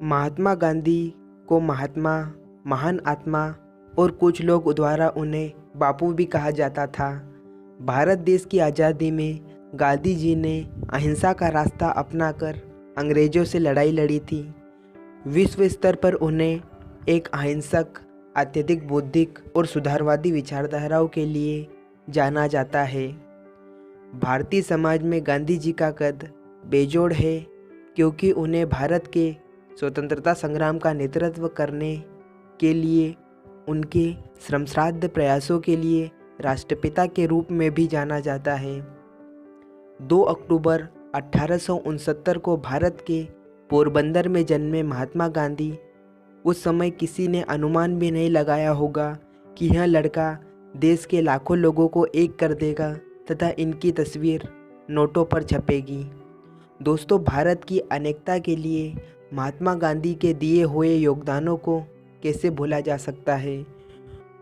महात्मा गांधी को महात्मा, महान आत्मा और कुछ लोग द्वारा उन्हें बापू भी कहा जाता था। भारत देश की आज़ादी में गांधी जी ने अहिंसा का रास्ता अपनाकर अंग्रेज़ों से लड़ाई लड़ी थी। विश्व स्तर पर उन्हें एक अहिंसक, अत्यधिक बौद्धिक और सुधारवादी विचारधाराओं के लिए जाना जाता है। भारतीय समाज में गांधी जी का कद बेजोड़ है, क्योंकि उन्हें भारत के स्वतंत्रता संग्राम का नेतृत्व करने के लिए उनके श्रमसाध्य प्रयासों के लिए राष्ट्रपिता के रूप में भी जाना जाता है। 2 अक्टूबर 1869 को भारत के पोरबंदर में जन्मे महात्मा गांधी, उस समय किसी ने अनुमान भी नहीं लगाया होगा कि यह लड़का देश के लाखों लोगों को एक कर देगा तथा इनकी तस्वीर नोटों पर छपेगी। दोस्तों, भारत की अनेकता के लिए महात्मा गांधी के दिए हुए योगदानों को कैसे भूला जा सकता है।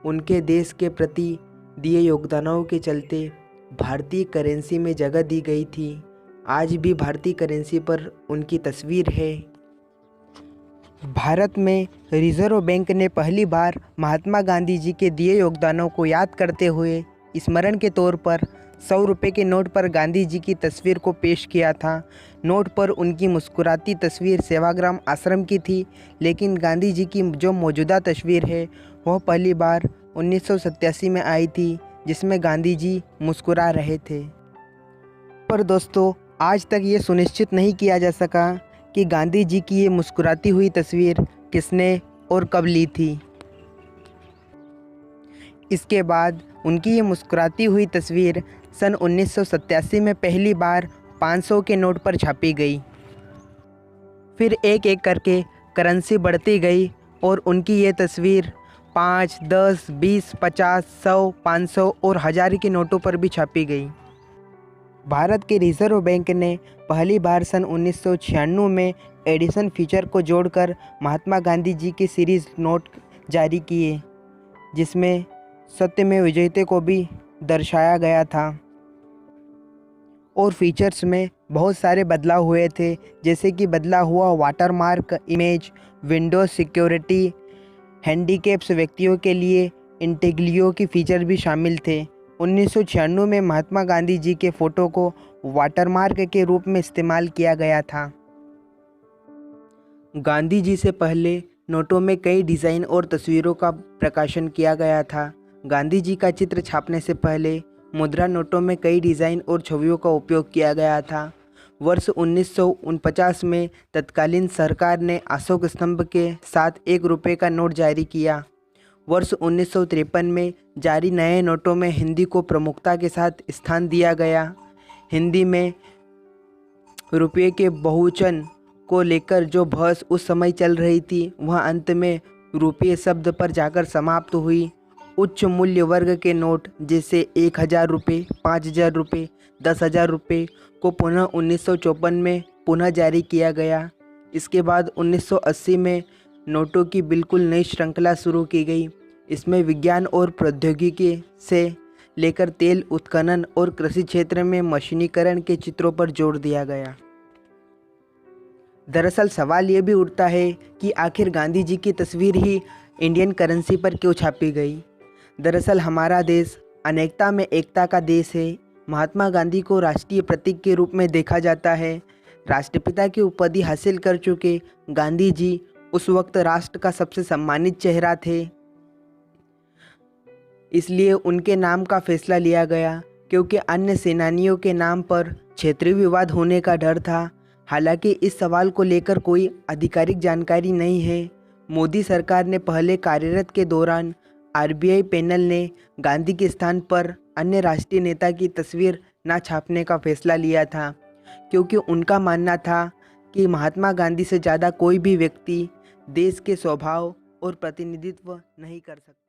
उनके देश के प्रति दिए योगदानों के चलते भारतीय करेंसी में जगह दी गई थी। आज भी भारतीय करेंसी पर उनकी तस्वीर है। भारत में रिजर्व बैंक ने पहली बार महात्मा गांधी जी के दिए योगदानों को याद करते हुए स्मरण के तौर पर 100 रुपये के नोट पर गांधी जी की तस्वीर को पेश किया था। नोट पर उनकी मुस्कुराती तस्वीर सेवाग्राम आश्रम की थी, लेकिन गांधी जी की जो मौजूदा तस्वीर है वह पहली बार 1987 में आई थी, जिसमें गांधी जी मुस्कुरा रहे थे। पर दोस्तों, आज तक ये सुनिश्चित नहीं किया जा सका कि गांधी जी की ये मुस्कुराती हुई तस्वीर किसने और कब ली थी। इसके बाद उनकी ये मुस्कुराती हुई तस्वीर सन 1987 में पहली बार 500 के नोट पर छापी गई। फिर एक एक करके करेंसी बढ़ती गई और उनकी ये तस्वीर 5, 10, 20, 50, 100, 500 और 1000 के नोटों पर भी छापी गई। भारत के रिजर्व बैंक ने पहली बार सन 1996 में एडिशन फीचर को जोड़कर महात्मा गांधी जी के सीरीज़ नोट जारी किए, जिसमें सत्यमेव जयते को भी दर्शाया गया था। और फीचर्स में बहुत सारे बदलाव हुए थे, जैसे कि बदला हुआ watermark image, Windows security, handicaps व्यक्तियों के लिए इंटेग्लियो की फीचर भी शामिल थे। 1996 में महात्मा गांधी जी के फ़ोटो को वाटरमार्क के रूप में इस्तेमाल किया गया था। गांधी जी से पहले नोटों में कई डिज़ाइन और तस्वीरों का प्रकाशन किया गया था। गांधी जी का चित्र छापने से पहले मुद्रा नोटों में कई डिज़ाइन और छवियों का उपयोग किया गया था। वर्ष 1949 में तत्कालीन सरकार ने अशोक स्तंभ के साथ 1 रुपये का नोट जारी किया। वर्ष 1953 में जारी नए नोटों में हिंदी को प्रमुखता के साथ स्थान दिया गया। हिंदी में रुपये के बहुवचन को लेकर जो बहस उस समय चल रही थी, वह अंत में रुपये शब्द पर जाकर समाप्त हुई। उच्च मूल्य वर्ग के नोट जैसे 1000 रुपये, 5000 रुपये, 10,000 रुपये को पुनः 1954 में पुनः जारी किया गया। इसके बाद 1980 में नोटों की बिल्कुल नई श्रृंखला शुरू की गई। इसमें विज्ञान और प्रौद्योगिकी से लेकर तेल उत्खनन और कृषि क्षेत्र में मशीनीकरण के चित्रों पर जोर दिया गया। दरअसल सवाल ये भी उठता है कि आखिर गांधी जी की तस्वीर ही इंडियन करेंसी पर क्यों छापी गई। दरअसल हमारा देश अनेकता में एकता का देश है। महात्मा गांधी को राष्ट्रीय प्रतीक के रूप में देखा जाता है। राष्ट्रपिता की उपाधि हासिल कर चुके गांधी जी उस वक्त राष्ट्र का सबसे सम्मानित चेहरा थे, इसलिए उनके नाम का फैसला लिया गया, क्योंकि अन्य सेनानियों के नाम पर क्षेत्रीय विवाद होने का डर था। हालांकि इस सवाल को लेकर कोई आधिकारिक जानकारी नहीं है। मोदी सरकार ने पहले कार्यरत के दौरान आरबीआई पैनल ने गांधी के स्थान पर अन्य राष्ट्रीय नेता की तस्वीर न छापने का फैसला लिया था, क्योंकि उनका मानना था कि महात्मा गांधी से ज़्यादा कोई भी व्यक्ति देश के स्वभाव और प्रतिनिधित्व नहीं कर सकता।